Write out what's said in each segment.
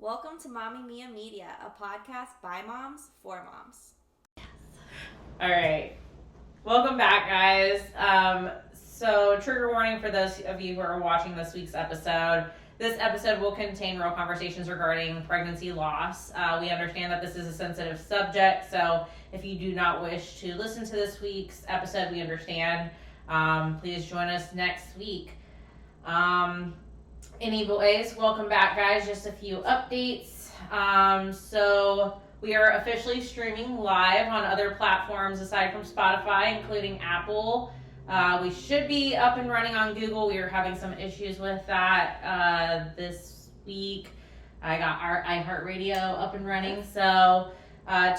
Welcome to Mommy Mia Media, a podcast by moms for moms. All right. Welcome back, guys. So trigger warning for those of you who are watching this week's episode. This episode will contain real conversations regarding pregnancy loss. We understand that this is a sensitive subject, so if you do not wish to listen to this week's episode, we understand. Please join us next week. Anyways, welcome back, guys. Just a few updates. So we are officially streaming live on other platforms aside from Spotify, including Apple. We should be up and running on Google. We are having some issues with that this week. I got our iHeartRadio up and running. So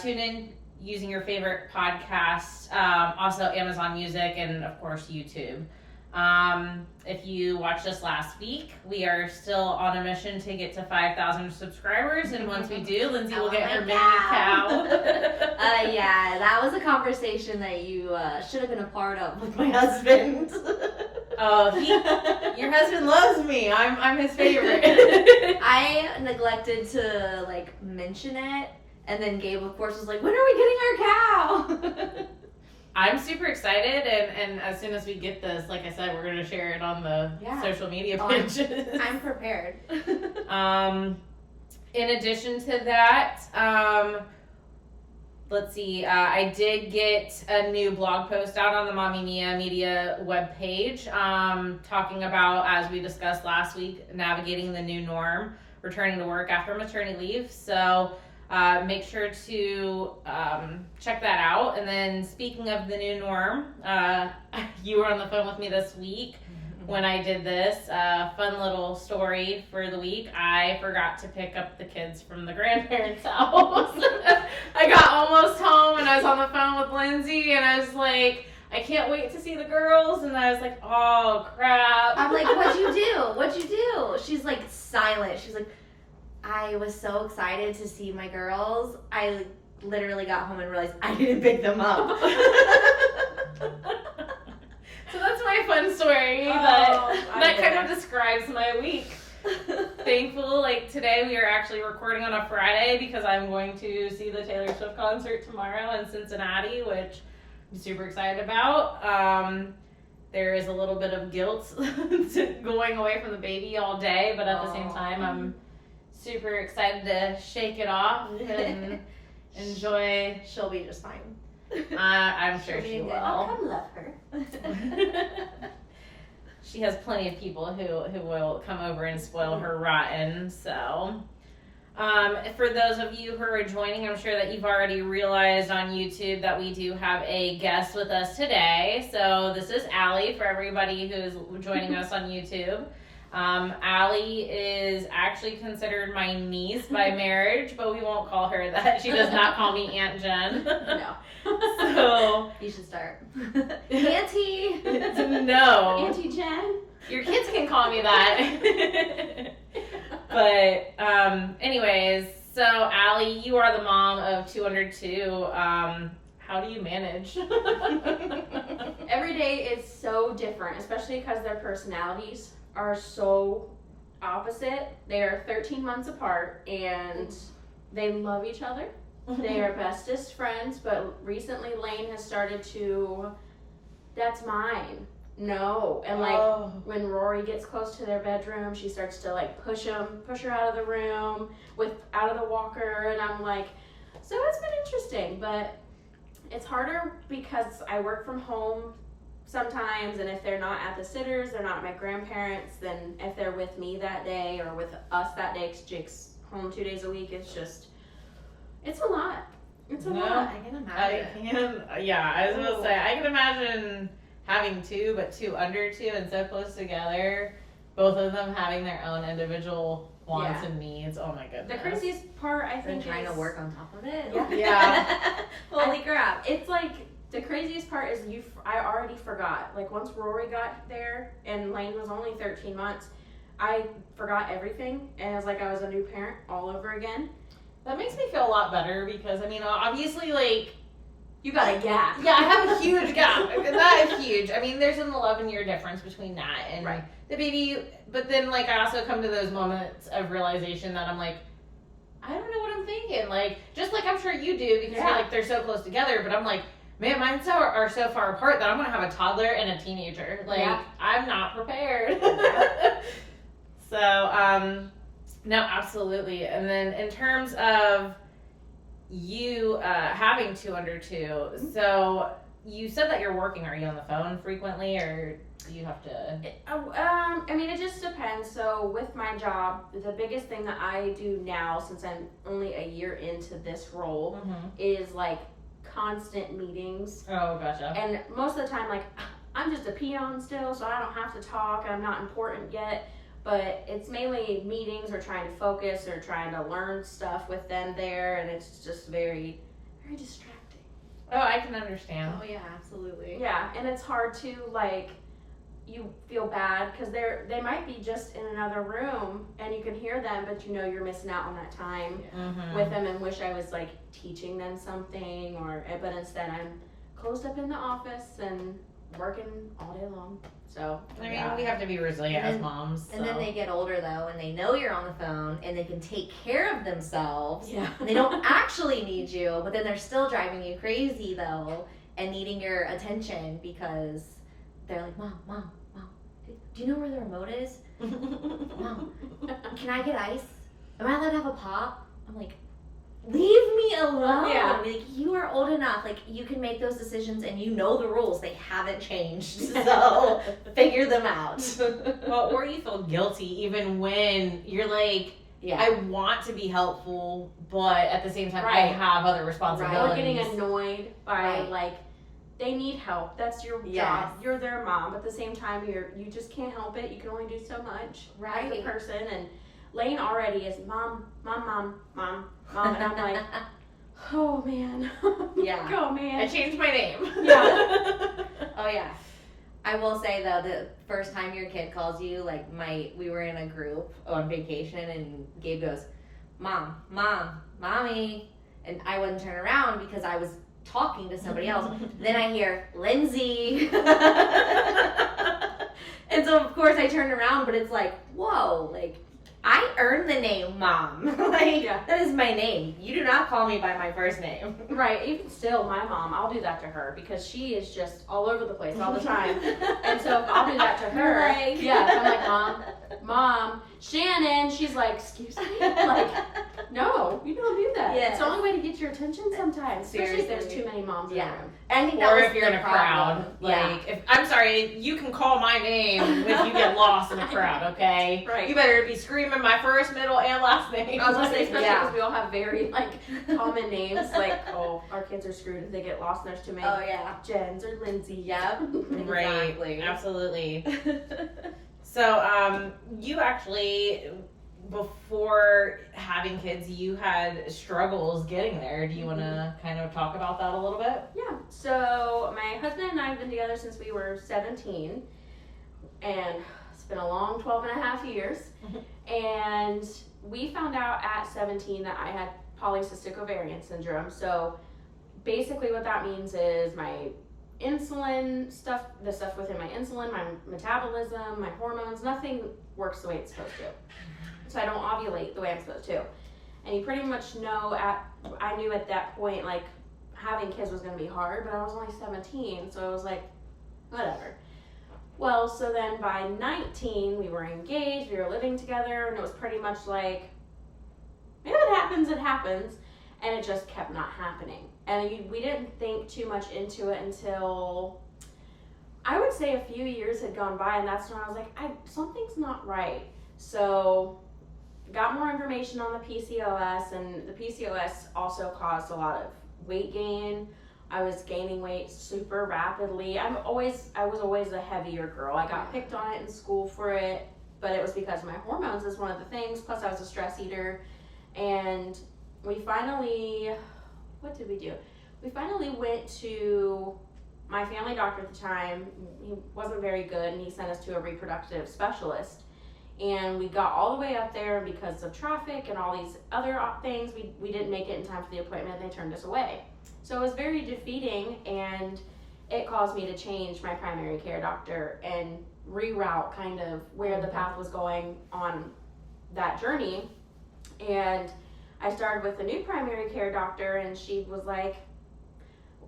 tune in using your favorite podcast. Also Amazon Music and, of course, YouTube. If you watched us last week, we are still on a mission to get to 5,000 subscribers, and once we do, Lindsay will get her mini cow. Yeah, that was a conversation that you should have been a part of with my husband. Oh, your husband loves me. I'm his favorite. I neglected to mention it, and then Gabe, of course, was like, "When are we getting our cow?" I'm super excited, and as soon as we get this, like I said, we're going to share it on the social media pages. I'm prepared. In addition to that, let's see, I did get a new blog post out on the Mommy Mia Media webpage, talking about, as we discussed last week, navigating the new norm, returning to work after maternity leave. So make sure to check that out. And then speaking of the new norm, you were on the phone with me this week when I did this. Fun little story for the week. I forgot to pick up the kids from the grandparents' house. I got almost home and I was on the phone with Lindsay and I was like, I can't wait to see the girls. And I was like, oh, crap. I'm like, what'd you do? What'd you do? She's like silent. She's like, I was so excited to see my girls. I literally got home and realized I didn't pick them up. So that's my fun story. That kind of describes my week. Thankful, today we are actually recording on a Friday because I'm going to see the Taylor Swift concert tomorrow in Cincinnati, which I'm super excited about. There is a little bit of guilt going away from the baby all day, but at the same time, I'm super excited to shake it off and enjoy. She'll be just fine. I'm sure she will. I'll come love her. She has plenty of people who will come over and spoil her rotten. So, for those of you who are joining, I'm sure that you've already realized on YouTube that we do have a guest with us today. So this is Allie for everybody who's joining us on YouTube. Allie is actually considered my niece by marriage, but we won't call her that. She does not call me Aunt Jen. No. So you should start. Auntie. No. Auntie Jen. Your kids can call me that. But anyways, so Allie, you are the mom of 202. How do you manage? Every day is so different, especially because their personalities are so opposite. They are 13 months apart and they love each other. They are bestest friends, but recently Lane has started to, that's mine. No. And when Rory gets close to their bedroom, she starts to push her out of the room out of the walker, and I'm like, so it's been interesting, but it's harder because I work from home sometimes, and if they're not at the sitters, they're not at my grandparents', then if they're with me that day or with us that day, because Jake's home 2 days a week, it's a lot. It's a lot. I can imagine. I was going to say, I can imagine having two, but two under two and so close together, both of them having their own individual wants and needs. Oh my goodness. The craziest part, I think, trying to work on top of it. Yeah. Holy crap. It's the craziest part is I already forgot. Once Rory got there and Lane was only 13 months, I forgot everything, and it was like I was a new parent all over again. That makes me feel a lot better because, obviously, you got a gap. Yeah, I have a huge gap. That is huge. There's an 11-year difference between that and the baby. But then, I also come to those moments of realization that I'm like, I don't know what I'm thinking. Like, just like I'm sure you do, because Yeah. you're like, they're so close together, but I'm like, man, mine are so far apart that I'm going to have a toddler and a teenager. Like, Yeah. I'm not prepared. So, no, absolutely. And then in terms of you having 2 under 2, so you said that you're working. Are you on the phone frequently, or do you have to? I mean, it just depends. So with my job, the biggest thing that I do now, since I'm only a year into this role, is like constant meetings. Oh, gotcha. And most of the time, like, I'm just a peon still, so I don't have to talk. I'm not important yet. But it's mainly meetings or trying to focus or trying to learn stuff with them there. And it's just very, very distracting. Oh, I can understand. Oh yeah, absolutely. Yeah, and it's hard to, like, you feel bad because they might be just in another room and you can hear them, but you know you're missing out on that time with them and wish I was like teaching them something, but instead I'm closed up in the office and working all day long. So I mean, we have to be resilient And as moms. And then so. they get older though, and they know you're on the phone, and they can take care of themselves. yeah, And they don't actually need you, but then they're still driving you crazy though, and needing your attention because they're like, Mom, do you know where the remote is? Mom, can I get ice? Am I allowed to have a pop? I'm like, leave me alone. Yeah. Like, you are old enough. Like, you can make those decisions, and you know the rules. They haven't changed. So figure them out. Well, or you feel guilty even when you're like, Yeah. I want to be helpful, but at the same time, I Right. have other or responsibilities. getting annoyed by Right. like they need help. That's your Yes. job. You're their mom, but at the same time you just can't help it. You can only do so much as a Right. person. And Lane already is mom, and I'm like, oh man, Yeah. oh I man, changed my name. Yeah. Oh yeah. I will say though, the first time your kid calls you, like we were in a group on vacation, and Gabe goes, Mom, Mommy, and I wouldn't turn around because I was talking to somebody else. Then I hear Lindsay, and so of course I turned around, but it's like, whoa, like I earned the name Mom. Like Yeah. that is my name. You do not call me by my first name. right. Even still, my mom, I'll do that to her because she is just all over the place all the time. And so if I'll do that to her, Like- yeah, if I'm like, Mom, Shannon, she's like, excuse me? Like, no, you don't do that. Yes. It's the only way to get your attention sometimes, especially if there's Seriously. too many moms Yeah. in the room. I think that Or was if you're in the a problem. crowd, Yeah. like if I'm sorry, you can call my name if you get lost in a crowd, okay? Right. You better be screaming my first, middle, and last name. I was gonna say, especially Yeah. because we all have very like common names. Like, oh, our kids are screwed if they get lost and there's too many Oh yeah. Jens or Lindsay. Yep. Right. Exactly. Absolutely. So, you actually, before having kids, you had struggles getting there. Do you want to kind of talk about that a little bit? Yeah. So my husband and I have been together since we were 17, and it's been a long 12 and a half years. And we found out at 17 that I had polycystic ovarian syndrome. So basically what that means is my insulin stuff, the stuff within my insulin, my metabolism, my hormones, nothing works the way it's supposed to. So I don't ovulate the way I'm supposed to. And you pretty much know I knew at that point, like, having kids was going to be hard, but I was only 17, so I was like, whatever. Well, so then by 19, we were engaged, we were living together, and it was pretty much like, if it happens, it happens, and it just kept not happening. And we didn't think too much into it until, I would say, a few years had gone by, and that's when I was like, something's not right. So got more information on the PCOS, and the PCOS also caused a lot of weight gain. I was gaining weight super rapidly. I was always a heavier girl. I got picked on it in school for it, but it was because of my hormones is one of the things. Plus I was a stress eater. And we finally, what did we do? We finally went to my family doctor at the time. He wasn't very good, and he sent us to a reproductive specialist. And we got all the way up there, and because of traffic and all these other things, we didn't make it in time for the appointment, and they turned us away. So it was very defeating, and it caused me to change my primary care doctor and reroute kind of where the path was going on that journey. And I started with a new primary care doctor, and she was like,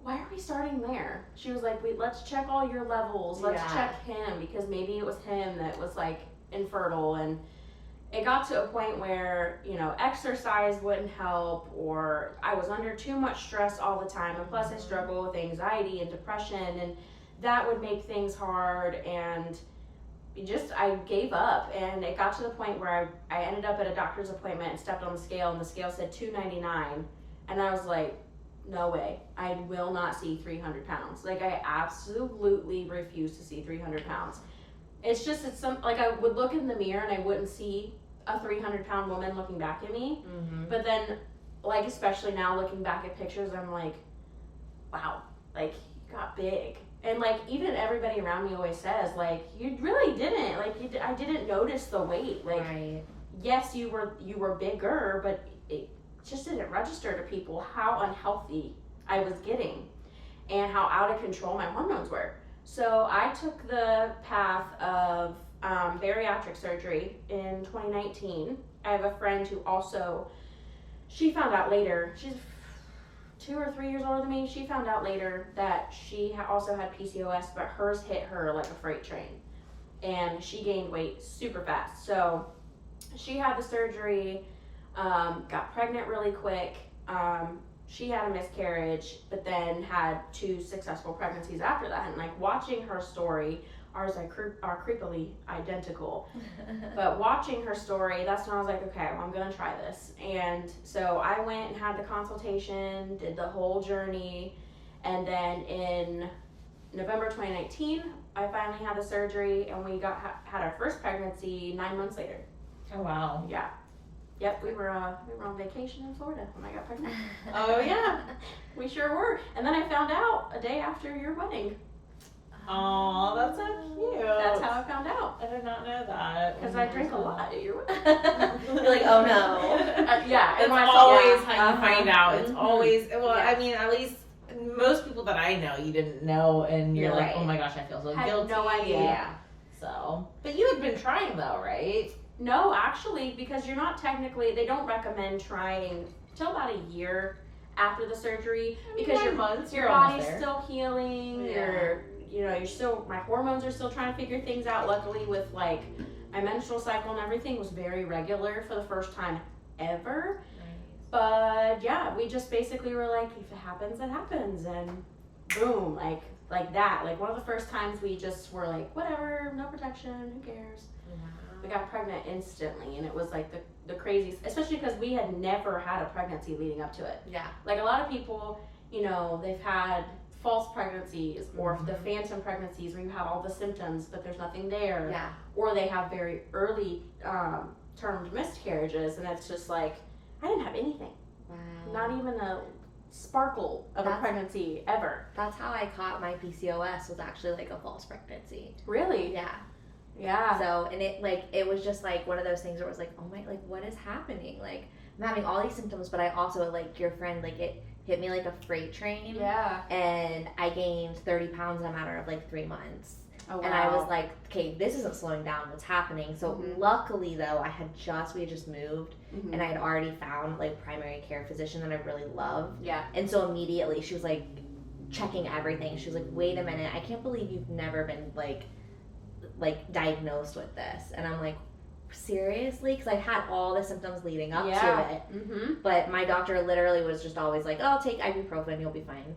why are we starting there? She was like, let's check all your levels. Let's check him, because maybe it was him that was like infertile. And it got to a point where, you know, exercise wouldn't help, or I was under too much stress all the time. And plus I struggle with anxiety and depression, and that would make things hard. And I gave up, and it got to the point where I ended up at a doctor's appointment and stepped on the scale, and the scale said 299. And I was like, no way, I will not see 300 pounds. Like, I absolutely refuse to see 300 pounds. It's like I would look in the mirror and I wouldn't see a 300-pound woman looking back at me. Mm-hmm. But then, like, especially now looking back at pictures, I'm like, wow, like, you got big. And, like, even everybody around me always says, like, you really didn't. Like, I didn't notice the weight. Like, yes, you were bigger, but it just didn't register to people how unhealthy I was getting and how out of control my hormones were. So I took the path of bariatric surgery in 2019. I have a friend who also, she found out later, she's 2 or 3 years older than me, she found out later that she also had PCOS, but hers hit her like a freight train. And she gained weight super fast. So she had the surgery, got pregnant really quick. She had a miscarriage, but then had 2 successful pregnancies after that. And like watching her story, ours are creepily identical. But watching her story, that's when I was like, okay, well, I'm going to try this. And so I went and had the consultation, did the whole journey. And then in November 2019, I finally had the surgery, and we had our first pregnancy 9 months later. Oh, wow. Yeah. Yep, we were on vacation in Florida when I got pregnant. Oh, yeah. We sure were. And then I found out a day after your wedding. Oh, that's so cute. That's how I found out. I did not know that. Because I drank a lot at your wedding. You're like, oh no. Yeah. It's And always how you find out. It's Mhm. always, well, Yeah. I mean, at least most people that I know, you didn't know, and you're You're like, right. oh my gosh, I feel so Had guilty. no idea. Yeah. So, but you had been trying though, right? No, actually, because you're not technically, they don't recommend trying till about a year after the surgery, because 9 months, your you're almost body's there. still healing. Yeah. You're still, my hormones are still trying to figure things out. Luckily, with like my menstrual cycle and everything was very regular for the first time ever. But yeah, we just basically were like, if it happens, it happens, and boom, like that. Like one of the first times we just were like, whatever, no protection, who cares? We got pregnant instantly, and it was like the craziest, especially because we had never had a pregnancy leading up to it. Yeah. Like a lot of people, they've had false pregnancies or the phantom pregnancies where you have all the symptoms but there's nothing there. Yeah. Or they have very early termed miscarriages, and it's just like, I didn't have anything. Wow. Not even a sparkle of a pregnancy ever. That's how I caught my PCOS, was actually like a false pregnancy. Really? Yeah. Yeah. So, and it was just like one of those things where it was like, oh my, like what is happening? Like I'm having all these symptoms, but I also, like your friend, like it hit me like a freight train. Yeah. And I gained 30 pounds in a matter of like 3 months. Oh, wow. And I was like, okay, this isn't slowing down. What's happening? So luckily though, we had just moved, and I had already found like primary care physician that I really love. Yeah. And so immediately she was like checking everything. She was like, wait a minute, I can't believe you've never been like diagnosed with this. And I'm like, seriously? Because I had all the symptoms leading up to it. Mm-hmm. But my doctor literally was just always like, oh, take ibuprofen, you'll be fine.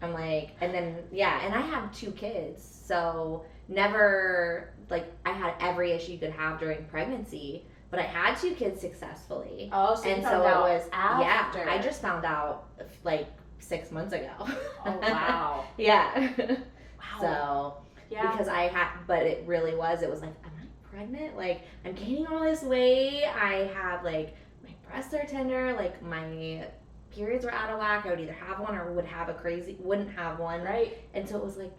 I'm like, and then, yeah, and I have 2 kids. So never, like, I had every issue you could have during pregnancy. But I had 2 kids successfully. Oh, so you and found so out it was, after. yeah, I just found out like 6 months ago. Oh, wow. Yeah. Wow. So, Yeah. because but it really was, it was like, am I pregnant? Like, I'm gaining all this weight. I have, like, my breasts are tender. Like, my periods were out of whack. I would either have one or wouldn't have one. Right. And so it was like,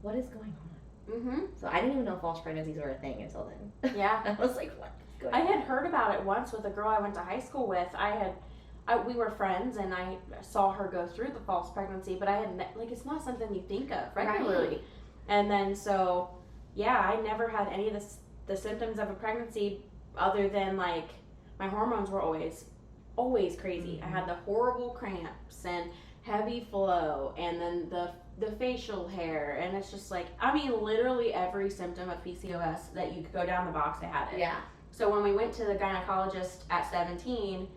what is going on? Mm-hmm. So I didn't even know false pregnancies were a thing until then. Yeah. I was like, what is going I on? had heard about it once with a girl I went to high school with. We were friends, and I saw her go through the false pregnancy, but I had like, it's not something you think of regularly. Right. And then so, yeah, I never had any of the symptoms of a pregnancy other than like my hormones were always always crazy. I had the horrible cramps and heavy flow, and then the facial hair, and it's just like, I mean, literally every symptom of PCOS that you could go down the box, I had it. Yeah. So when we went to the gynecologist at 17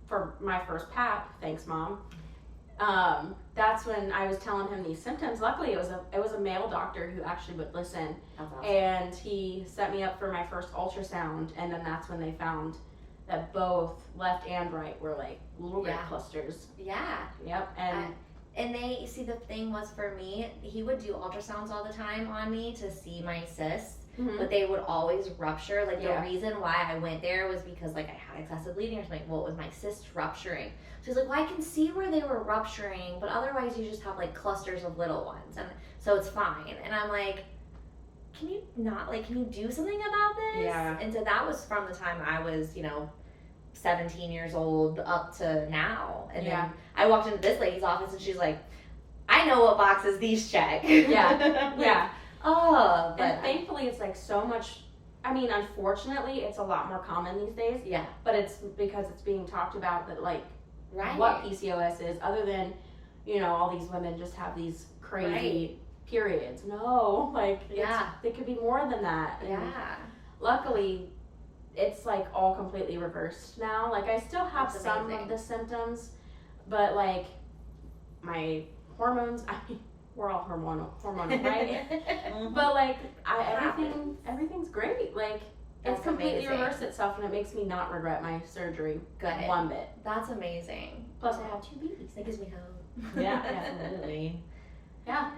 for my first PAP, thanks mom, that's when I was telling him these symptoms. Luckily, it was a male doctor who actually would listen, That's awesome. and he set me up for my first ultrasound, and then that's when they found that both left and right were like little red clusters. Yeah. Yep. And they see, the thing was for me, he would do ultrasounds all the time on me to see my cysts, but they would always rupture. Like the reason why I went there was because like I had excessive bleeding or something. Well, it was my cysts rupturing. So he's like, well, I can see where they were rupturing, but otherwise you just have like clusters of little ones, and so it's fine. And I'm like, can you do something about this? Yeah. And so that was from the time I was, 17 years old up to now. And then I walked into this lady's office and she's like, I know what boxes these check. Yeah. Yeah. Oh, but and thankfully it's like so much, I mean, unfortunately it's a lot more common these days. Yeah. But it's because it's being talked about that like right. what PCOS is, other than, all these women just have these crazy periods. No, like it could be more than that. And luckily it's like all completely reversed now. Like I still have some of the symptoms, but like my hormones, I mean, we're all hormonal, right? But like everything's great. Like it's completely reversed itself, and it makes me not regret my surgery one bit. That's amazing. Plus I have 2 babies. That gives me hope. Yeah, absolutely. Yeah.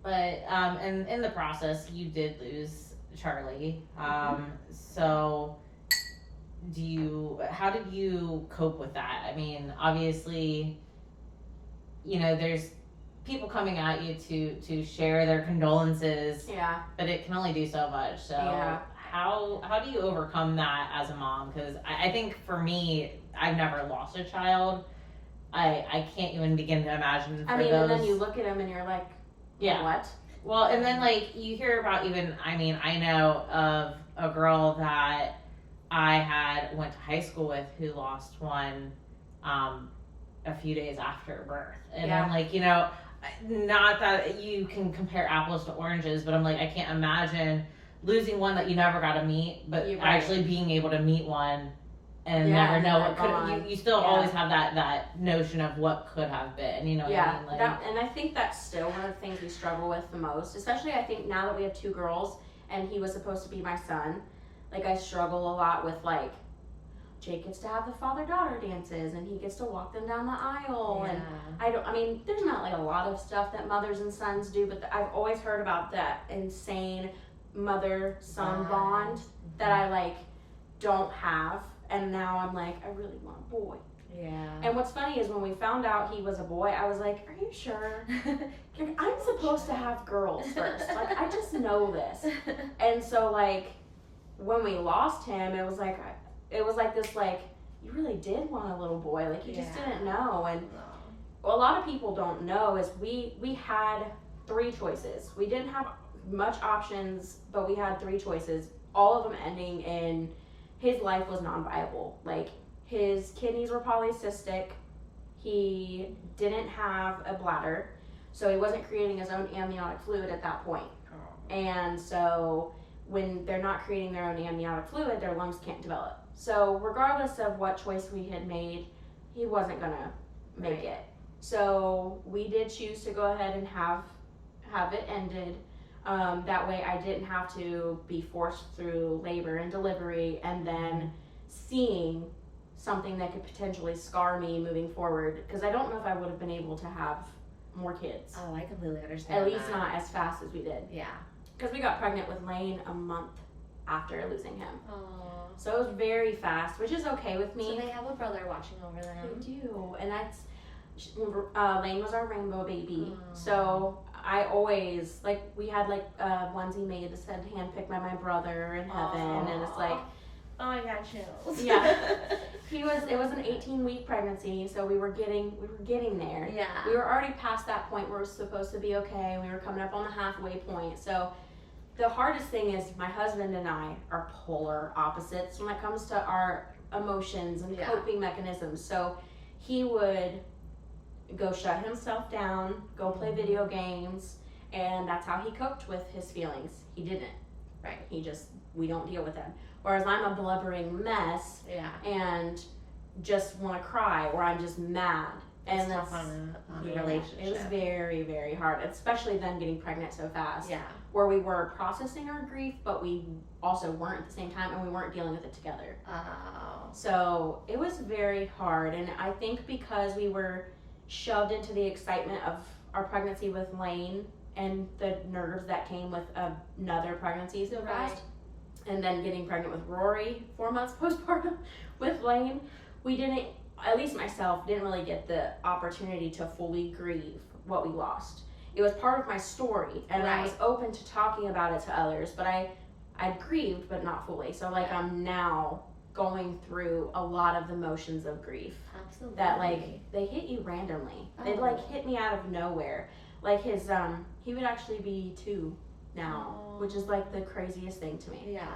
But and in the process, you did lose Charlie. So how did you cope with that? I mean, obviously, there's people coming at you to share their condolences. Yeah. But it can only do so much. So how do you overcome that as a mom? Because I think for me, I've never lost a child. I can't even begin to imagine. And then you look at them and you're like, what? Well, and then like you hear about I know of a girl that I went to high school with who lost one a few days after birth. And I'm like, not that you can compare apples to oranges, but I'm like, I can't imagine losing one that you never got to meet, but actually being able to meet one and never know what could. You still always have that notion of what could have been. You know what I mean? Like, and I think that's still one of the things we struggle with the most. Especially, I think now that we have 2 girls and he was supposed to be my son. Like I struggle a lot with like Jake gets to have the father-daughter dances and he gets to walk them down the aisle, and I mean, there's not like a lot of stuff that mothers and sons do, but I've always heard about that insane mother-son bond that I like don't have, and now I'm like, I really want a boy. Yeah. And what's funny is when we found out he was a boy, I was like, are you sure? Like, I'm supposed to have girls first. Like, I just know this. And so like when we lost him, it was like this, like, you really did want a little boy. Like, you just didn't know. And a lot of people don't know is we had 3 choices. We didn't have much options, but we had 3 choices. All of them ending in his life was non-viable. Like, his kidneys were polycystic. He didn't have a bladder, so he wasn't creating his own amniotic fluid at that point. And so when they're not creating their own amniotic fluid, their lungs can't develop. So regardless of what choice we had made, he wasn't gonna make it. So we did choose to go ahead and have it ended. That way I didn't have to be forced through labor and delivery and then seeing something that could potentially scar me moving forward, because I don't know if I would have been able to have more kids. Oh, I completely understand. At least not as fast as we did. Yeah. Because we got pregnant with Lane a month after losing him. Oh. So it was very fast, which is okay with me. So they have a brother watching over them. They do. And that's, Lane was our rainbow baby. So I always, like, we had like a onesie made that said handpicked by my brother in heaven. And it's like, oh, I got chills. Yeah. It was an 18-week pregnancy, so we were getting there. Yeah. We were already past that point where it was supposed to be okay. We were coming up on the halfway point. So the hardest thing is my husband and I are polar opposites when it comes to our emotions and Yeah. coping mechanisms. So he would go shut himself down, go play video games, and that's how he coped with his feelings. He didn't. Right. We don't deal with them. Whereas I'm a blubbering mess Yeah. and just want to cry, or I'm just mad. And It's that's tough on a yeah, relationship. it was very, very hard, especially then getting pregnant so fast. Yeah. Where we were processing our grief, but we also weren't at the same time, and we weren't dealing with it together. Oh. So it was very hard, and I think because we were shoved into the excitement of our pregnancy with Lane and the nerves that came with another pregnancy so fast, and then getting pregnant with Rory 4 months postpartum with Lane, we didn't, at least myself, didn't really get the opportunity to fully grieve what we lost. It was part of my story, and I was open to talking about it to others, but I grieved, but not fully. So like I'm now going through a lot of the motions of grief. Absolutely. That like they hit you randomly. They'd like hit me out of nowhere. Like his he would actually be 2 now, which is like the craziest thing to me. Yeah.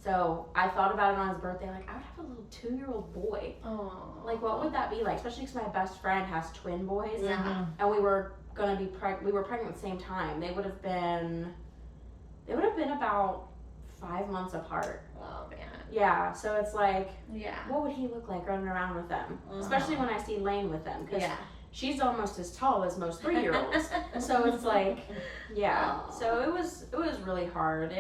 So I thought about it on his birthday. Like I would have a little 2-year-old boy. Oh. Like what would that be like? Especially because my best friend has twin boys. Yeah. And we were gonna be we were pregnant at the same time. They would have been about 5 months apart. Oh man. Yeah. So it's like, Yeah. what would he look like running around with them? Especially when I see Lane with them, because she's almost as tall as most 3-year-olds. So it's like, yeah. Aww. So it was really hard.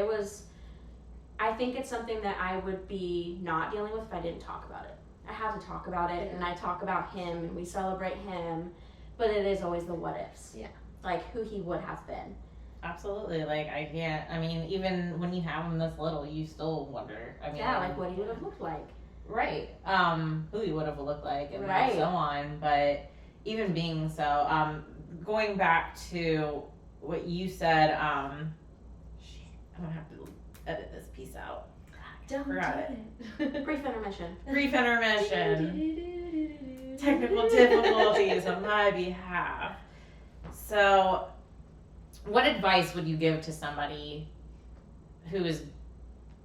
I think it's something that I would be not dealing with if I didn't talk about it. I have to talk about it, and I talk about him, and we celebrate him, but it is always the what ifs. Yeah. Like who he would have been. Absolutely. Like I mean, even when you have him this little, you still wonder. I mean, Yeah, like what he would have looked like. Right. Who he would have looked like, and so on. But even being so, going back to what you said, I'm gonna have to edit this piece out. Don't Forgot it. Brief intermission. Brief intermission. Technical difficulties on my behalf. So, what advice would you give to somebody who has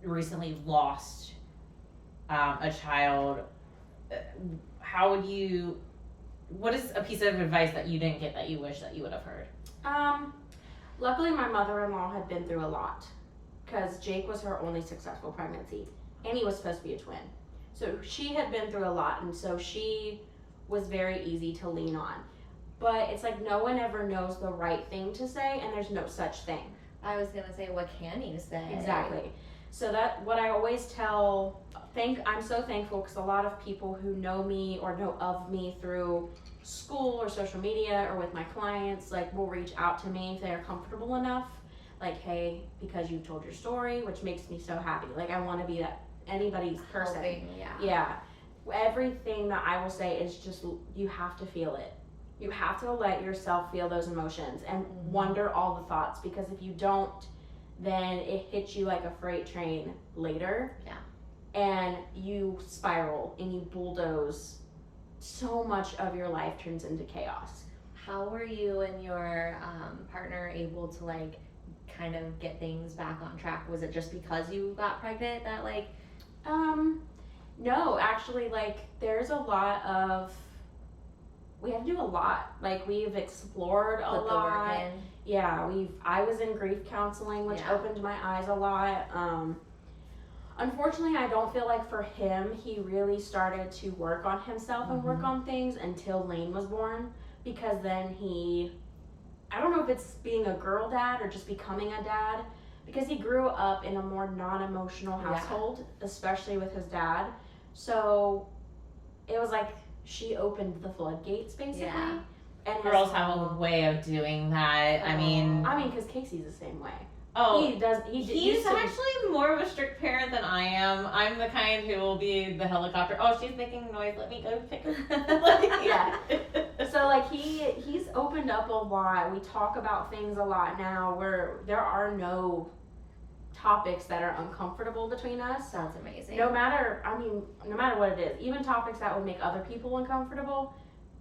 recently lost a child? What is a piece of advice that you didn't get that you wish that you would have heard? Luckily my mother-in-law had been through a lot, because Jake was her only successful pregnancy, and he was supposed to be a twin. So she had been through a lot, and so she was very easy to lean on. But it's like no one ever knows the right thing to say, and there's no such thing. I was gonna say, what can you say? Exactly. So that what I always I'm so thankful, because a lot of people who know me or know of me through school or social media or with my clients, like will reach out to me if they're comfortable enough. Like, hey, because you've told your story, which makes me so happy. Like I want to be that anybody's person. Helping, Yeah. Everything that I will say is just, you have to feel it. You have to let yourself feel those emotions and wonder all the thoughts, because if you don't, then it hits you like a freight train later. Yeah. And you spiral and you bulldoze. So much of your life turns into chaos. How were you and your partner able to like kind of get things back on track? Was it just because you got pregnant that like? No, actually, like there's a lot of, we have to do a lot. Like we've explored a Put the lot. work in. Yeah, I was in grief counseling, which opened my eyes a lot. Unfortunately, I don't feel like for him, he really started to work on himself and work on things until Lane was born, because then I don't know if it's being a girl dad or just becoming a dad, because he grew up in a more non-emotional household, especially with his dad. So it was like she opened the floodgates, basically. Yeah. And Girls have a way of doing that. I mean, because Casey's the same way. oh, He's actually more of a strict parent than I am. I'm the kind who will be the helicopter. Oh, she's making noise. Let me go pick her. Yeah. So like he's opened up a lot. We talk about things a lot now where there are no topics that are uncomfortable between us. Sounds amazing. No matter what it is, even topics that would make other people uncomfortable,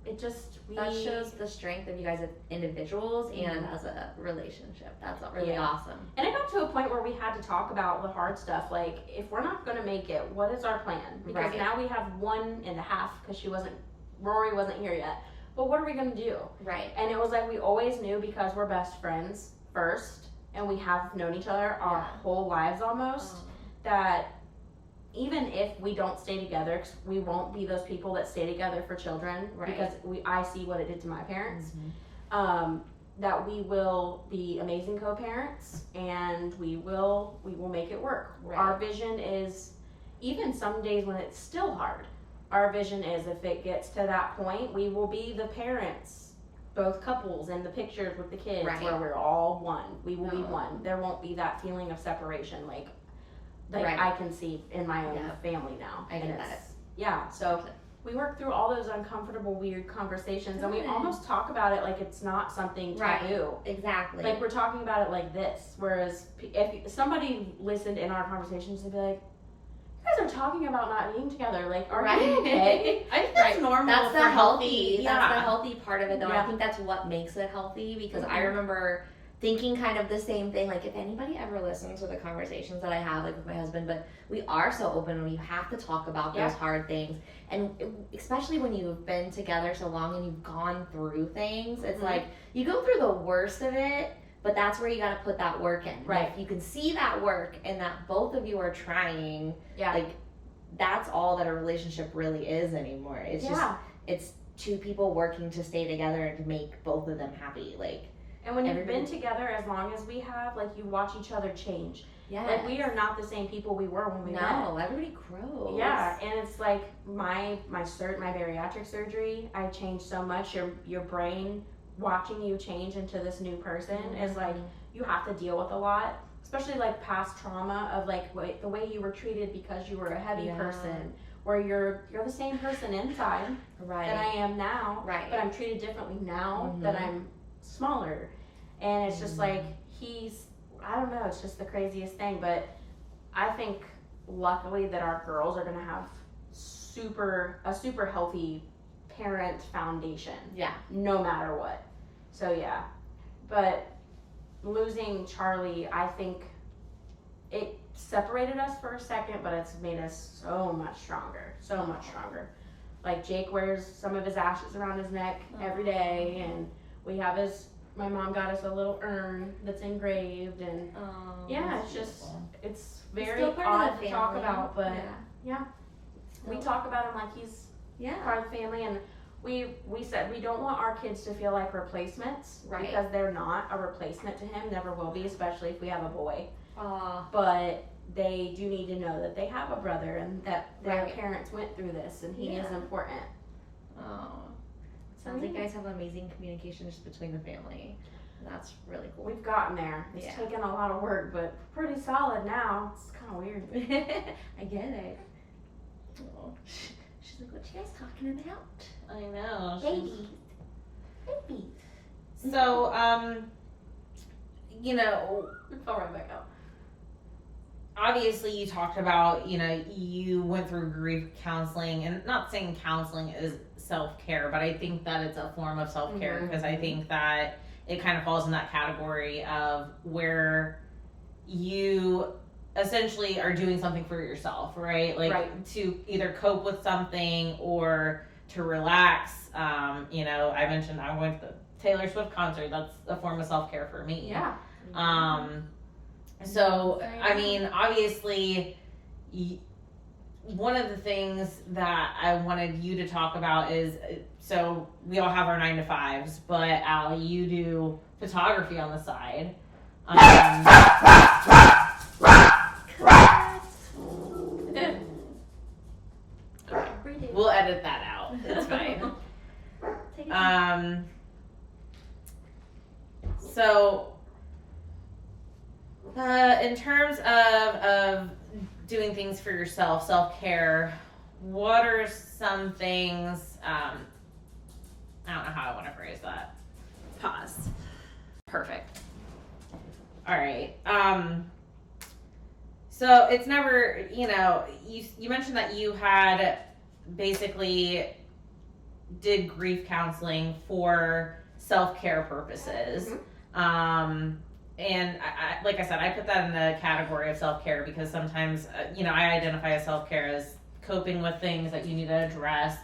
that shows the strength of you guys as individuals and as a relationship. That's really awesome. And it got to a point where we had to talk about the hard stuff. Like, if we're not going to make it, what is our plan? Because now we have 1.5 because Rory wasn't here yet. But what are we going to do? Right. And it was like we always knew, because we're best friends first and we have known each other our whole lives almost, that even if we don't stay together, 'cause we won't be those people that stay together for children, because I see what it did to my parents, that we will be amazing co-parents and we will make it work. Our vision is, even some days when it's still hard, our vision is, if it gets to that point, we will be the parents, both couples, in the pictures with the kids, where we're all one. We will be one. There won't be that feeling of separation like I can see in my own family now. I get that. Yeah, so we work through all those uncomfortable, weird conversations, and we almost talk about it like it's not something taboo. Exactly. Like, we're talking about it like this, whereas if somebody listened in our conversations, they'd be like, you guys are talking about not being together. Like, are you okay? I think that's normal. That's the healthy. Yeah. That's the healthy part of it, though. I think that's what makes it healthy, because I remember thinking kind of the same thing. Like, if anybody ever listens to the conversations that I have, like with my husband, but we are so open and we have to talk about those hard things, and especially when you've been together so long and you've gone through things, it's like you go through the worst of it. But that's where you got to put that work in. Right. If you can see that work and that both of you are trying, like, that's all that a relationship really is anymore. It's just, it's two people working to stay together and to make both of them happy. Like, and when you've been together as long as we have, like, you watch each other change. Yeah. Like, we are not the same people we were when we met. No, everybody grows. Yeah, and it's like my bariatric surgery, I changed so much. Your brain, watching you change into this new person is like, you have to deal with a lot, especially like past trauma of like the way you were treated because you were a heavy person, where you're the same person inside that I am now, but I'm treated differently now that I'm smaller. And it's just like, I don't know, it's just the craziest thing. But I think luckily that our girls are gonna have a super healthy parent foundation, no matter what. So but losing Charlie, I think it separated us for a second, but it's made us so much stronger. Like, Jake wears some of his ashes around his neck every day, and we have my mom got us a little urn that's engraved, and it's just, it's very odd to talk about, but we talk about him like he's part of the family. And we said we don't want our kids to feel like replacements, because they're not a replacement to him, never will be, especially if we have a boy. But they do need to know that they have a brother and that their parents went through this, and he is important. Sounds like you guys have amazing communication just between the family. That's really cool. We've gotten there. It's taken a lot of work, but pretty solid now. It's kind of weird. I get it. Oh. She's like, what you guys talking about? I know. Baby. So, you know, It fell right back out. Obviously you talked about, you know, you went through grief counseling, and not saying counseling is self-care, but I think that it's a form of self-care, because I think that it kind of falls in that category of where you essentially are doing something for yourself, right? Like to either cope with something or to relax. You know, I mentioned I went to the Taylor Swift concert. That's a form of self-care for me. Yeah. So, I mean, obviously, one of the things that I wanted you to talk about is, so we all have our 9-to-5s, but Allie, you do photography on the side. We'll edit that out. It's fine. So, in terms of doing things for yourself, self-care, what are some things, I don't know how I want to phrase that. Pause. Perfect. All right. So it's never, you know, you mentioned that you had basically did grief counseling for self-care purposes. And I, like I said, I put that in the category of self-care because sometimes, I identify as self-care as coping with things that you need to address.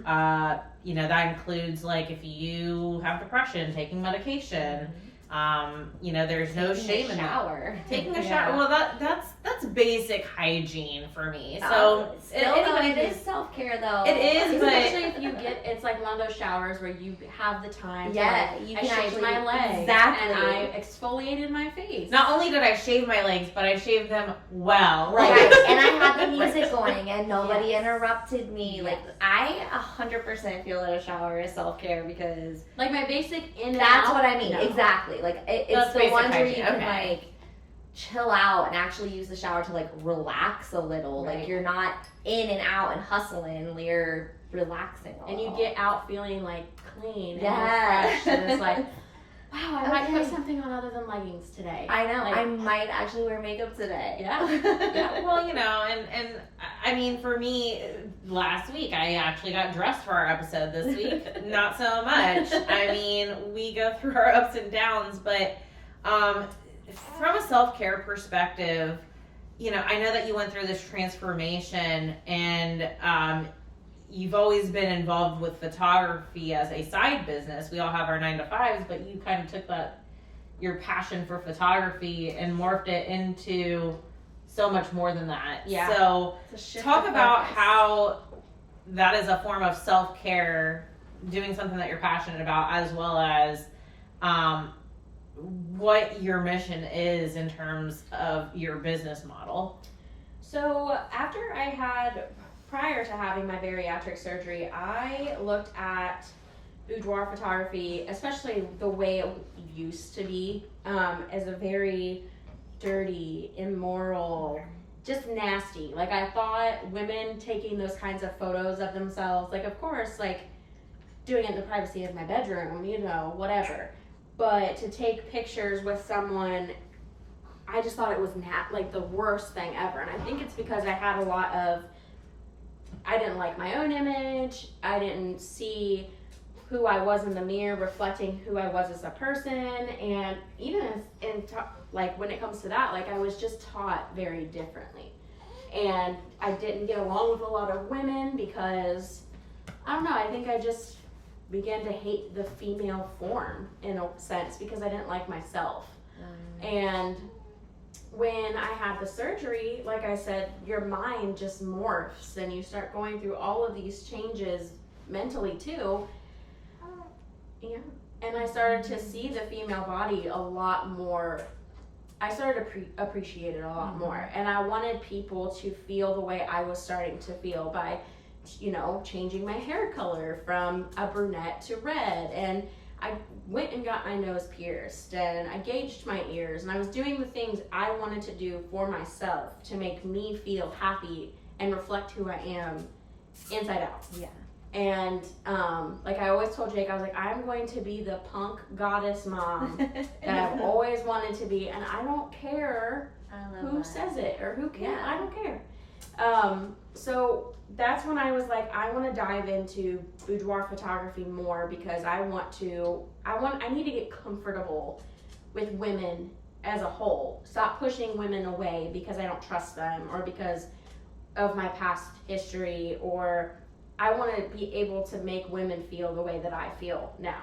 That includes, like, if you have depression, taking medication. There's no shame in shower. Taking a shower. Well, that's basic hygiene for me. So it is self-care though. It is, especially if you it's like one of those showers where you have the time. Yeah, to, you I can shaved my legs. Exactly. And I exfoliated my face. Not only did I shave my legs, but I shaved them well. Right. And I had the music going and nobody interrupted me. Like, I 100% feel that a shower is self-care because like my basic in and that's out, what I mean. no. Exactly. Like, it's That's the ones where you hygiene. can like chill out and actually use the shower to like relax a little. Right. Like, you're not in and out and hustling. You're relaxing. And you get out feeling like clean Yes. and refreshed. And it's like, wow, I might put Okay. something on other than leggings today. I know. Like, I might actually wear makeup today. Yeah. Yeah, well, and I mean, for me, last week I actually got dressed for our episode. This week, not so much. I mean, we go through our ups and downs, but from a self-care perspective, I know that you went through this transformation, and you've always been involved with photography as a side business. We all have our 9-to-5s, but you kind of took your passion for photography and morphed it into so much more than that. Yeah. So It's a shift talk of about focus. how that is a form of self-care, doing something that you're passionate about, as well as what your mission is in terms of your business model. So prior to having my bariatric surgery, I looked at boudoir photography, especially the way it used to be, as a very dirty, immoral, just nasty. Like, I thought women taking those kinds of photos of themselves, like, of course, like, doing it in the privacy of my bedroom, whatever. But to take pictures with someone, I just thought it was like the worst thing ever. And I think it's because I had a lot of, I didn't like my own image. I didn't see who I was in the mirror reflecting who I was as a person. And even like when it comes to that, like, I was just taught very differently. And I didn't get along with a lot of women because, I don't know, I think I just began to hate the female form in a sense because I didn't like myself. And when I had the surgery, like I said, your mind just morphs and you start going through all of these changes mentally too. Yeah. And I started to see the female body a lot more. I started to appreciate it a lot more. And I wanted people to feel the way I was starting to feel by, changing my hair color from a brunette to red. And I went and got my nose pierced and I gauged my ears and I was doing the things I wanted to do for myself to make me feel happy and reflect who I am inside out. Yeah. And like I always told Jake, I was like, I'm going to be the punk goddess mom that I've always wanted to be, and I don't care who says it or who can. I don't care. So that's when I was like, I want to dive into boudoir photography more because I need to get comfortable with women as a whole. Stop pushing women away because I don't trust them or because of my past history, or I want to be able to make women feel the way that I feel now.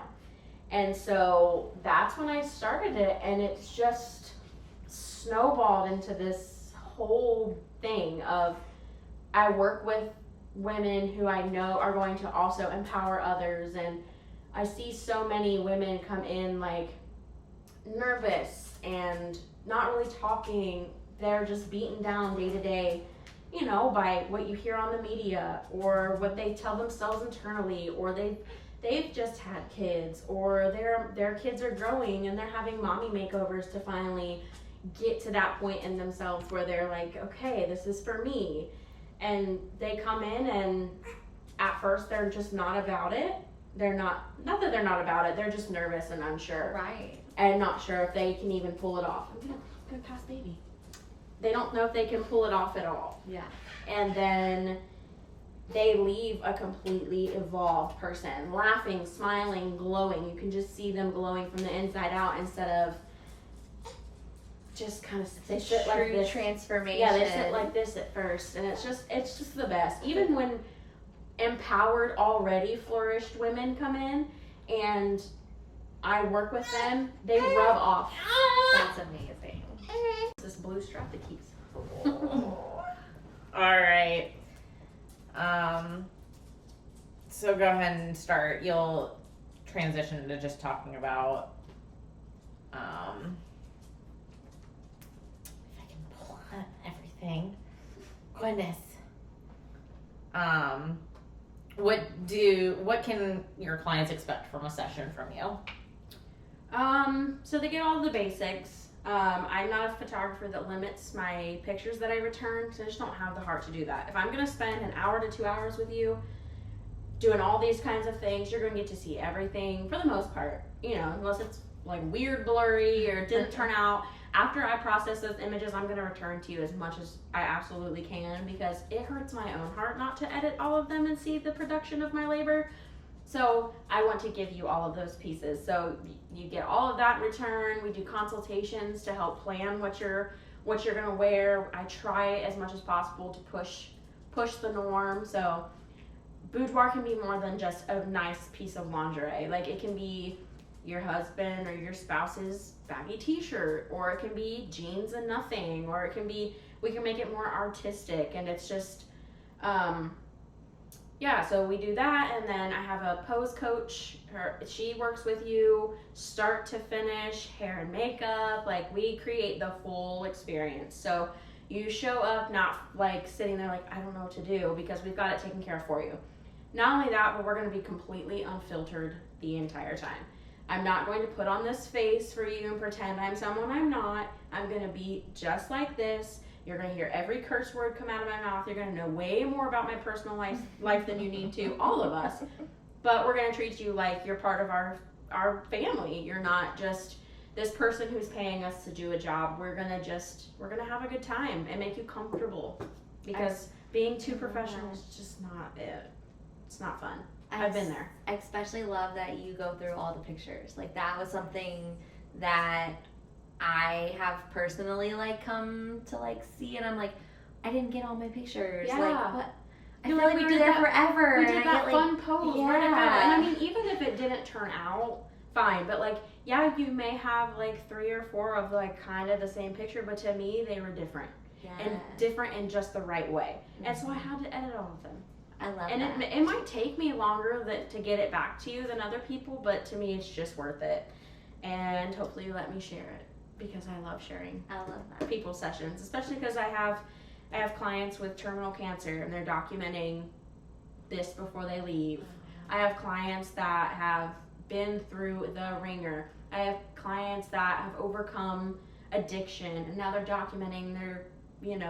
And so that's when I started it, and it's just snowballed into this whole thing of I work with women who I know are going to also empower others, and I see so many women come in like nervous and not really talking. They're just beaten down day to day, by what you hear on the media or what they tell themselves internally, or they've just had kids, or their kids are growing and they're having mommy makeovers to finally get to that point in themselves where they're like, okay, this is for me. And they come in and at first they're just not about it. They're not that they're not about it, they're just nervous and unsure. Right. And not sure if they can even pull it off. I'm gonna pass baby. They don't know if they can pull it off at all. Yeah. And then they leave a completely evolved person, laughing, smiling, glowing. You can just see them glowing from the inside out instead of just kind of they sit like this. Transformation. Yeah, they sit like this at first, and it's just the best. Even when empowered, already flourished women come in, and I work with them, they rub off. That's amazing. It's this blue strap that keeps. All right. So go ahead and start. You'll transition to just talking about if I can pull up everything. Goodness. What can your clients expect from a session from you? So they get all the basics. I'm not a photographer that limits my pictures that I return, so I just don't have the heart to do that. If I'm going to spend an hour to 2 hours with you doing all these kinds of things, you're going to get to see everything for the most part, unless it's like weird blurry or didn't turn out. After I process those images, I'm going to return to you as much as I absolutely can, because it hurts my own heart not to edit all of them and see the production of my labor. So I want to give you all of those pieces. So you get all of that in return. We do consultations to help plan what you're going to wear. I try as much as possible to push the norm. So boudoir can be more than just a nice piece of lingerie. Like, it can be your husband or your spouse's baggy t-shirt, or it can be jeans and nothing, or it can be, we can make it more artistic, and it's just so we do that. And then I have a pose coach. She works with you start to finish, hair and makeup. Like, we create the full experience. So you show up not like sitting there like, I don't know what to do, because we've got it taken care of for you. Not only that, but we're going to be completely unfiltered the entire time. I'm not going to put on this face for you and pretend I'm someone I'm not. I'm going to be just like this. You're going to hear every curse word come out of my mouth. You're going to know way more about my personal life than you need to, all of us. But we're going to treat you like you're part of our family. You're not just this person who's paying us to do a job. We're going to have a good time and make you comfortable, because being too professional is just not it. It's not fun. I've been there. I especially love that you go through all the pictures. Like, that was something that I have personally come to see, and I'm like, I didn't get all my pictures. Yeah. Like, what? I feel like we do that forever. We did that fun pose. Yeah. Where'd it go? And I mean, even if it didn't turn out, fine. But you may have 3 or 4 of kind of the same picture, but to me, they were different. Yeah. And different in just the right way. Mm-hmm. And so I had to edit all of them. I love that. And it might take me longer to get it back to you than other people, but to me, it's just worth it. And hopefully you let me share it, because I love sharing. I love that. People's sessions, especially because I have clients with terminal cancer, and they're documenting this before they leave. I have clients that have been through the ringer. I have clients that have overcome addiction, and now they're documenting their,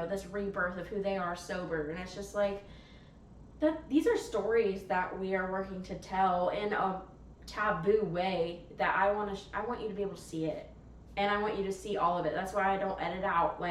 this rebirth of who they are sober. And it's just these are stories that we are working to tell in a taboo way, that I want you to be able to see it, and I want you to see all of it. That's why I don't edit out,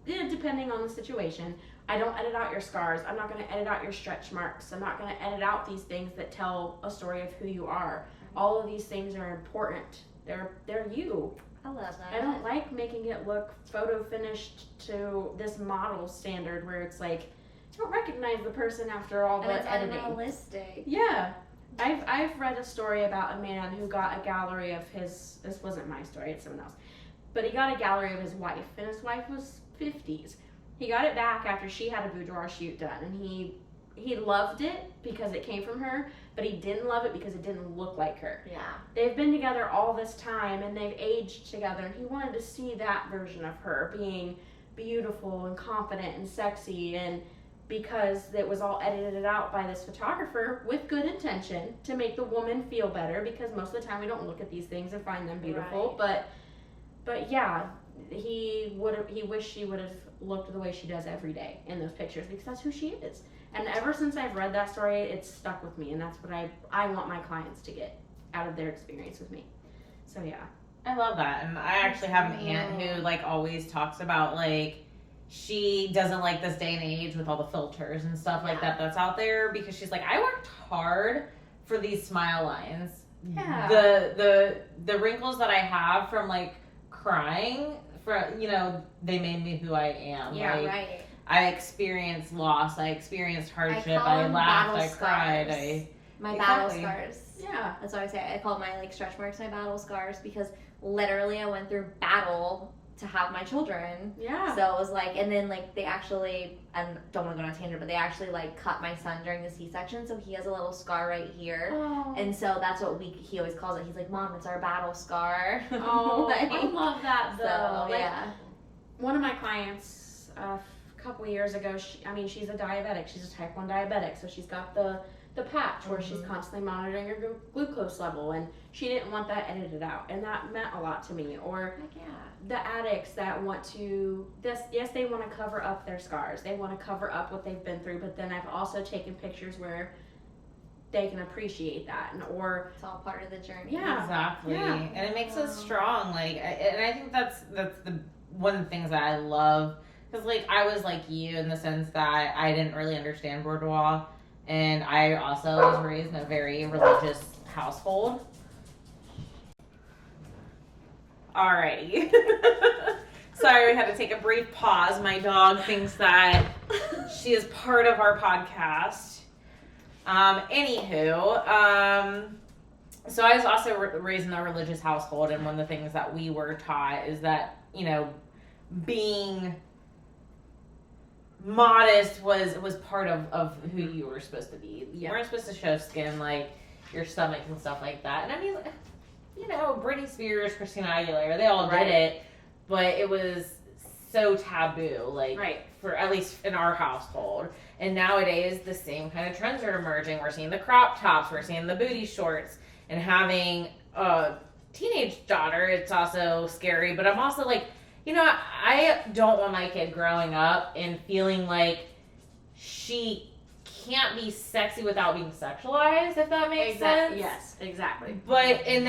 depending on the situation, I don't edit out your scars. I'm not going to edit out your stretch marks. I'm not going to edit out these things that tell a story of who you are. All of these things are important. They're you. I love that. I don't like making it look photo finished to this model standard where it's you don't recognize the person after all the editing. It's unrealistic. Yeah. I've read a story about a man who got a gallery of his, this wasn't my story, it's someone else, but he got a gallery of his wife, and his wife was 50s. He got it back after she had a boudoir shoot done, and he loved it because it came from her, but he didn't love it because it didn't look like her. Yeah. They've been together all this time, and they've aged together, and he wanted to see that version of her being beautiful and confident and sexy, and because it was all edited out by this photographer with good intention to make the woman feel better, because most of the time we don't look at these things and find them beautiful. Right. But yeah, he wished she would have looked the way she does every day in those pictures, because that's who she is. And ever since I've read that story, it's stuck with me, and that's what I want my clients to get out of their experience with me. So yeah. I love that. And I actually have an aunt who always talks about she doesn't like this day and age with all the filters and stuff like that that's out there, because she's like, I worked hard for these smile lines. Yeah. The wrinkles that I have from like crying, they made me who I am. Yeah, like, right. I experienced loss. I experienced hardship. call I them laughed. battle I cried. scars. My Exactly. battle scars. Yeah. That's what I say. I call my like stretch marks my battle scars, because literally I went through battle to have my children. Yeah. So it was like, and then like they actually, I don't want to go on a tangent, but they actually like cut my son during the C-section, so he has a little scar right here. Oh. And so that's what he always calls it. He's like, Mom, it's our battle scar. Oh, Like, I love that though. so, Like, yeah. one of my clients a couple years ago, she's a diabetic. She's a type 1 diabetic, so she's got the patch where she's constantly monitoring her glucose level, and she didn't want that edited out, and that meant a lot to me. Or Heck yeah. the addicts that want to they want to cover up their scars, they want to cover up what they've been through, but then I've also taken pictures where they can appreciate that, or It's all part of the journey. Yeah. Exactly. Yeah. And it makes us strong. Like, and I think that's the one of the things that I love, because like I was like you in the sense that I didn't really understand boudoir, and I also was raised in a very religious household. Alrighty. Sorry, we had to take a brief pause. My dog thinks that she is part of our podcast. So I was also raised in a religious household, and one of the things that we were taught is that, being modest was part of who you were supposed to be. You weren't supposed to show skin, like your stomach and stuff like that. And I mean, Britney Spears, Christina Aguilera, they all did it, but it was so taboo, like for at least in our household. And nowadays, the same kind of trends are emerging. We're seeing the crop tops, we're seeing the booty shorts, and having a teenage daughter, it's also scary. But I'm also like, I don't want my kid growing up and feeling like she can't be sexy without being sexualized, if that makes sense. Yes, exactly. But in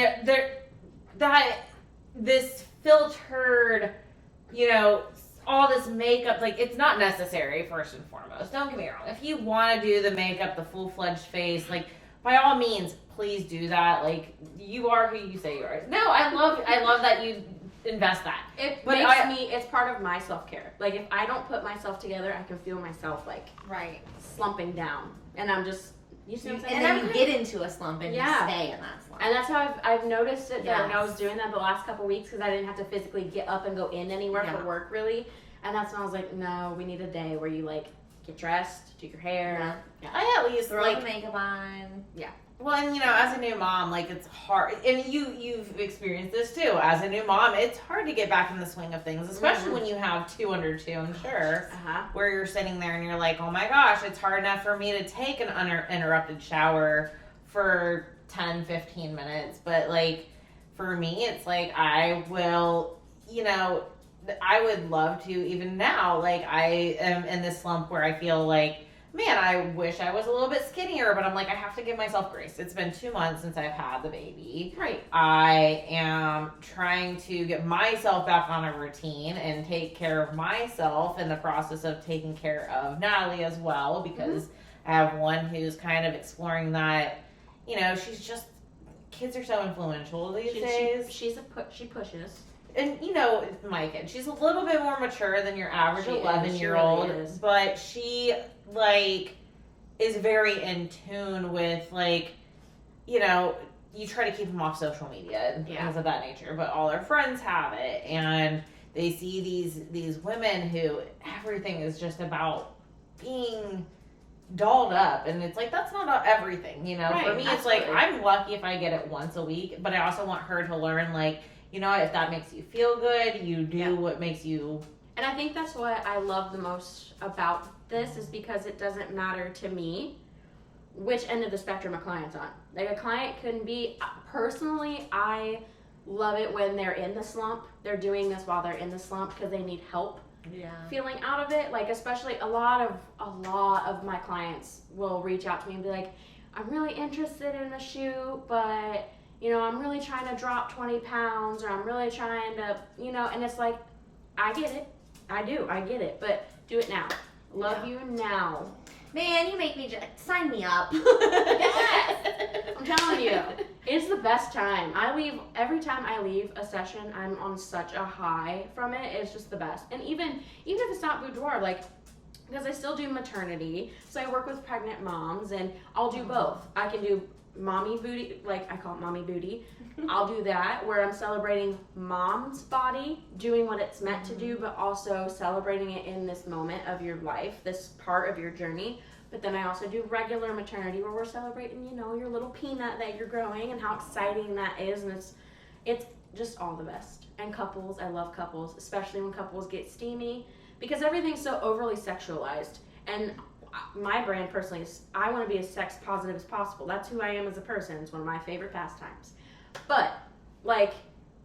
this filtered, all this makeup, like, it's not necessary, first and foremost. Don't get me wrong. If you want to do the makeup, the full-fledged face, like, by all means, please do that. Like, you are who you say you are. No, I love that you invest that. It's part of my self-care. Like, if I don't put myself together, I can feel myself, like, slumping down. And I'm just, you see what I'm saying? And then you get into a slump and you stay in that slump. And that's how I've noticed it. That I was doing that the last couple weeks, because I didn't have to physically get up and go in anywhere for work, really. And that's when I was like, no, we need a day where you, like, get dressed, do your hair. Yeah. I at least, throw the makeup on. Yeah. Well, and as a new mom, like, it's hard, and you've experienced this too. As a new mom, it's hard to get back in the swing of things, especially when you have 2 under 2, I'm sure, where you're sitting there and you're like, oh my gosh, it's hard enough for me to take an uninterrupted shower for 10, 15 minutes, but like, for me, it's like, I will, I would love to, even now, like, I am in this slump where I feel like, man, I wish I was a little bit skinnier, but I'm like, I have to give myself grace. It's been 2 months since I've had the baby. Right. I am trying to get myself back on a routine and take care of myself in the process of taking care of Natalie as well, because I have one who's kind of exploring that, she's just, kids are so influential these days. She pushes. And my kid, she's a little bit more mature than your average 11-year-old, really is. but she is very in tune with you try to keep them off social media and things of that nature, but all her friends have it, and they see these women who everything is just about being dolled up, and it's like, that's not everything, Right, for me, it's like, I'm lucky if I get it once a week, but I also want her to learn, if that makes you feel good, you do what makes you. And I think that's what I love the most about this, is because it doesn't matter to me which end of the spectrum a client's on. Like, a client can be, personally, I love it when they're in the slump. They're doing this while they're in the slump because they need help feeling out of it. Like, especially a lot of my clients will reach out to me and be like, I'm really interested in a shoot, but I'm really trying to drop 20 pounds, or I'm really trying to, and it's like, I get it. I do. I get it. But do it now. Love you now. Man, you make me sign me up. Yes. I'm telling you, it's the best time. Every time I leave a session, I'm on such a high from it. It's just the best. And even if it's not boudoir, like, because I still do maternity, so I work with pregnant moms, and I'll do both. I can do mommy booty, like I call it mommy booty. I'll do that where I'm celebrating mom's body, doing what it's meant to do, but also celebrating it in this moment of your life, this part of your journey. But then I also do regular maternity where we're celebrating, your little peanut that you're growing and how exciting that is. And it's just all the best. And couples, I love couples, especially when couples get steamy, because everything's so overly sexualized. And my brand personally is, I want to be as sex positive as possible. That's who I am as a person. It's one of my favorite pastimes. But, like,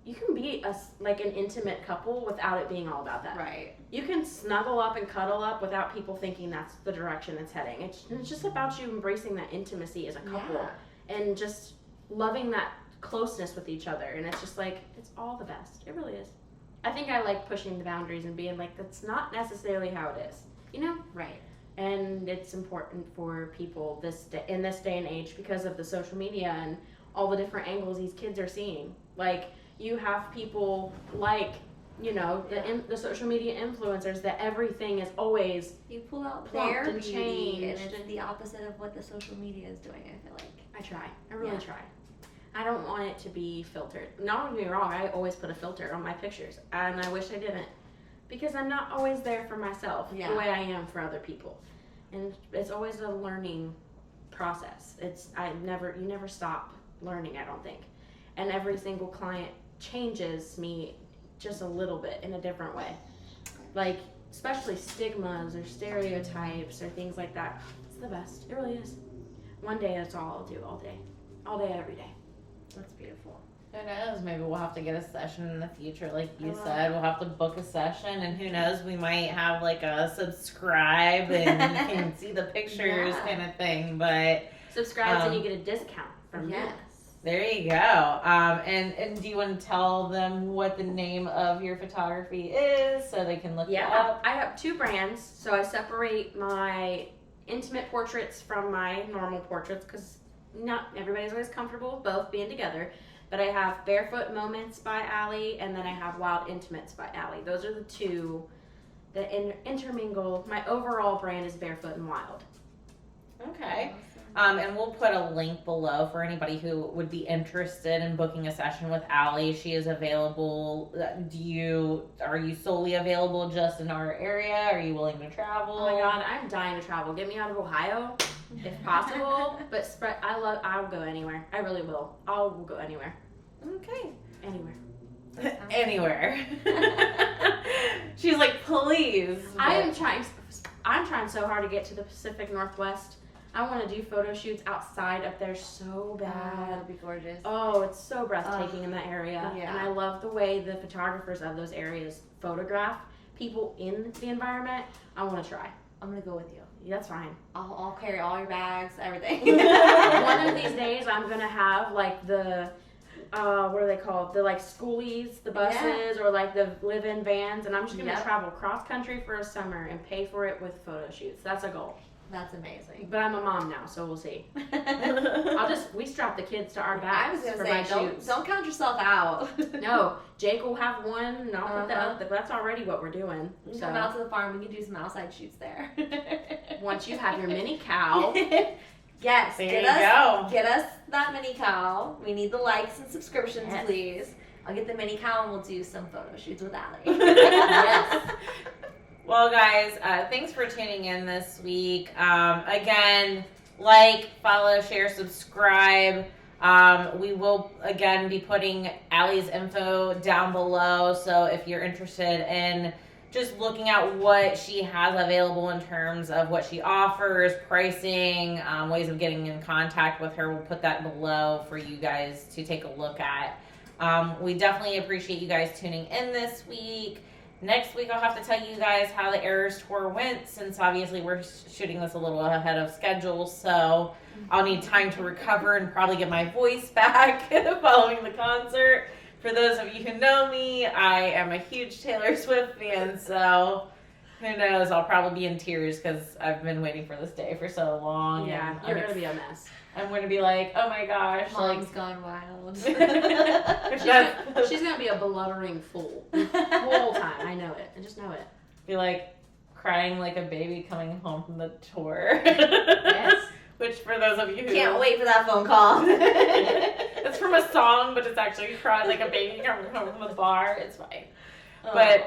you can be an intimate couple without it being all about that. Right. You can snuggle up and cuddle up without people thinking that's the direction it's heading. It's just about you embracing that intimacy as a couple and just loving that closeness with each other. And it's just like, it's all the best. It really is. I think I like pushing the boundaries and being like, that's not necessarily how it is. Right. And it's important for people in this day and age because of the social media and all the different angles these kids are seeing. Like, you have people like, the social media influencers that everything is always you pull out plucked their and beauty, changed. and it's the opposite of what the social media is doing, I feel like. I try. I really try. I don't want it to be filtered. Don't get me wrong, I always put a filter on my pictures, and I wish I didn't. Because I'm not always there for myself the way I am for other people. And it's always a learning process. You never stop learning, I don't think. And every single client changes me just a little bit in a different way. Like, especially stigmas or stereotypes or things like that. It's the best. It really is. One day, that's all I'll do all day. All day, every day. That's beautiful. Who knows? Maybe we'll have to get a session in the future, like you said. We'll have to book a session, and who knows? We might have like a subscribe, and you can see the pictures kind of thing. But subscribe and you get a discount from me. There you go. And do you want to tell them what the name of your photography is so they can look it up? I have two brands, so I separate my intimate portraits from my normal portraits because not everybody's always comfortable with both being together. But I have Barefoot Moments by Allie, and then I have Wild Intimates by Allie. Those are the two that intermingle. My overall brand is Barefoot and Wild. Okay. And we'll put a link below for anybody who would be interested in booking a session with Allie. She is available. Are you solely available just in our area? Are you willing to travel? Oh my God, I'm dying to travel. Get me out of Ohio, if possible. But I'll go anywhere. I really will. I'll go anywhere. Okay. Anywhere. Anywhere. She's like, please. I'm trying so hard to get to the Pacific Northwest. I want to do photo shoots outside up there so bad. That'd be gorgeous. Oh, it's so breathtaking in that area. Yeah. And I love the way the photographers of those areas photograph people in the environment. I want to try. I'm going to go with you. That's fine. I'll carry all your bags, everything. One of these days, I'm going to have like the, what are they called? The like schoolies, the buses, or like the live-in vans. And I'm just going to travel cross country for a summer and pay for it with photo shoots. That's a goal. That's amazing. But I'm a mom now, so we'll see. We strap the kids to our I was backs going for my to say, shoots. don't count yourself out. No, Jake will have one, and I'll put the other. That's already what we're doing. So come out to the farm. We can do some outside shoots there. Once you have your mini cow. Yes. There Get us that mini cow. We need the likes and subscriptions, please. I'll get the mini cow, and we'll do some photo shoots with Allie. Yes. Well, guys, thanks for tuning in this week. Again, like, follow, share, subscribe. We will, again, be putting Allie's info down below. So if you're interested in just looking at what she has available in terms of what she offers, pricing, ways of getting in contact with her, we'll put that below for you guys to take a look at. We definitely appreciate you guys tuning in this week. Next week, I'll have to tell you guys how the Errors tour went, since obviously we're shooting this a little ahead of schedule, so I'll need time to recover and probably get my voice back following the concert. For those of you who know me, I am a huge Taylor Swift fan, so who knows? I'll probably be in tears because I've been waiting for this day for so long. Yeah, and you're going to be a mess. I'm going to be like, oh my gosh. Mom's gone wild. She's going to be a blubbering fool the whole time. I know it. I just know it. Be like crying like a baby coming home from the tour. Yes. Which for those of you who Can't wait for that phone call. it's from a song, but it's actually crying like a baby coming home from the bar. It's fine. But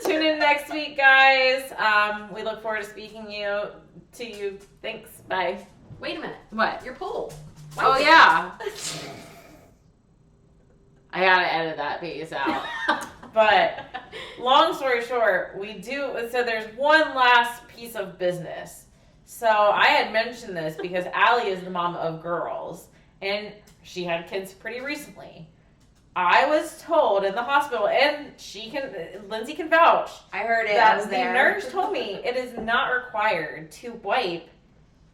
tune in next week, guys. We look forward to speaking to you. Thanks. Bye. Wait a minute. What? Your poll. Oh yeah. I gotta edit that piece out. But long story short, so there's one last piece of business. So I had mentioned this because Allie is the mom of girls, and she had kids pretty recently. I was told in the hospital, and Lindsay can vouch. I heard it. That I was the there. nurse told me it is not required to wipe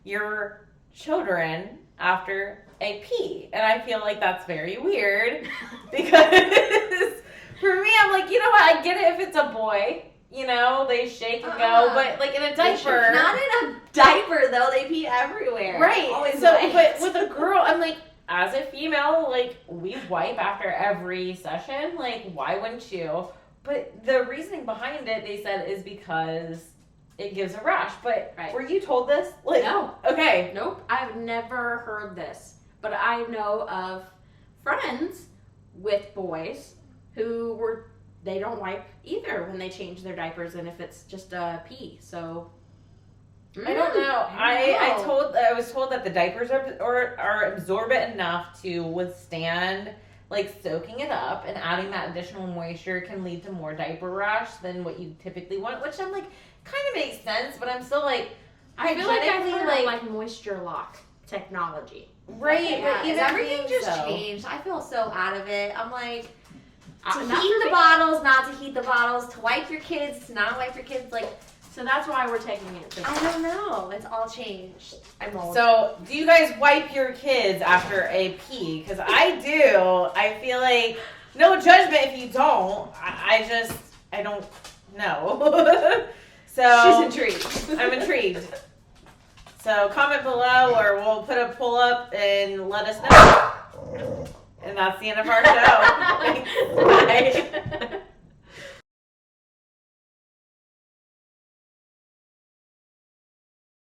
your children after a pee, and I feel like that's very weird because for me, I'm like, you know what? I get it if it's a boy. You know, they shake and go, but like in a diaper. Not in a diaper though. They pee everywhere. Right. Always So, wet. but with a girl, I'm like, as a female, like we wipe after every session. Like, why wouldn't you? But the reasoning behind it, they said, is because it gives a rash. But were you told this? Like, No. Okay. Nope. I've never heard this. But I know of friends with boys who they don't wipe either when they change their diapers, and if it's just a pee. So I don't know. I was told that the diapers are absorbent enough to withstand like soaking it up, and adding that additional moisture can lead to more diaper rash than what you typically want, which I'm like kind of makes sense, but I'm still like I feel like I've hygienically, heard of like moisture lock technology. right, Yeah, but even everything being just so, changed. I feel so out of it. I'm like, to Not heat for the me. bottles, not to heat the bottles, to wipe your kids, to not wipe your kids. Like, So that's why we're taking it. This I don't know. It's all changed. I'm old. So, do you guys wipe your kids after a pee? Because I do. I feel like, no judgment if you don't. I don't know. So, she's intrigued. I'm intrigued. So, comment below, or we'll put a pull up and let us know. And that's the end of our show. Thanks. Bye.